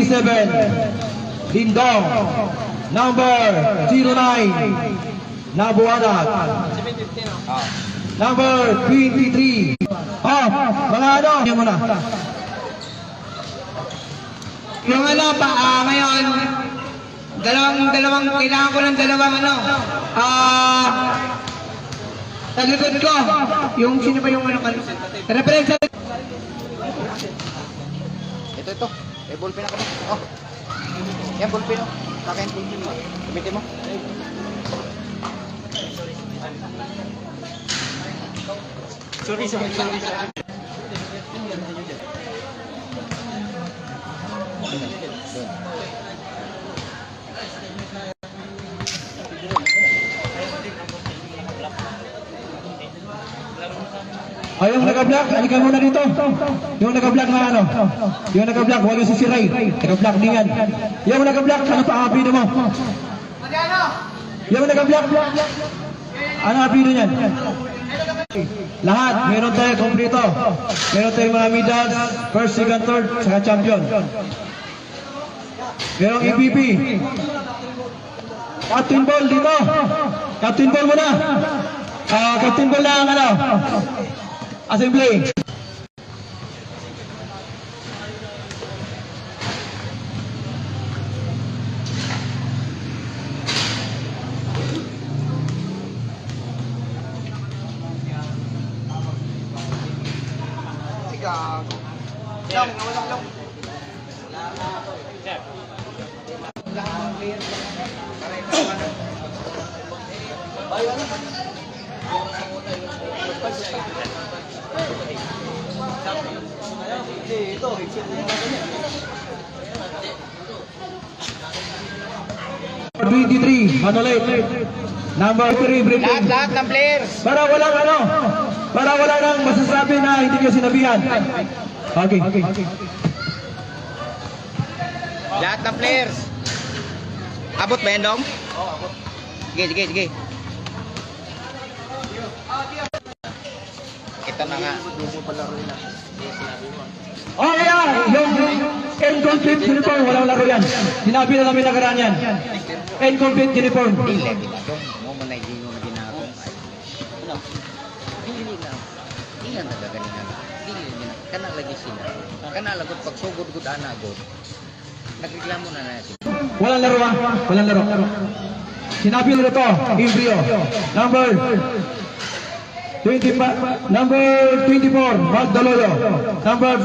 27, Lindong. Number 09, Nabuanak. Number 23. Mga ano? Yan muna. Yung ano pa, ngayon, dalawang, kailangan ko ng dalawang ano, sa likod ko, yung sino ba yung ano, representative. Ito. Ballpen na kami. Oh. Yan, ballpen. Pakain ballpen mo. Gamitin mo. Sorry. Yung naka-black, halika muna dito. Yung naka-black na ano? Yung naka-black, huwag yung sisiray. Naka-black din yan. Yung naka-black, ano pa ang apido mo? Yung naka-black, ano ang apido niyan? Lahat, meron tayo kompleto. Meron tayong mga medals, first, second, third, saka champion. Merong EPP. Captain Ball dito. Captain Ball muna. Captain Ball lang ano? Assembly. Number 23, Manolete. Number 3, Britain. Lahat ng players. Para wala nang masasabi na hindi nyo sinabihan. Okay. Lahat ng players. Abot ba yan, Dong? Oo, abot. Sige. Ito na nga. Yung incomplete uniform, walang laro yan. Sinabi na namin nakaraan yan. Incomplete uniform. Dili kita, Dong. Mo na hindi mo na ginagawa. Dili na nagagalingan. Dili na. Kana lagi sila. Kana lagot pagsugod gud ana gud. Nagreklamo na natin. Walang laro ha? Walang laro. Sinabi nila to, Imbrio. Number 24, Mark Doloyo. Number 10,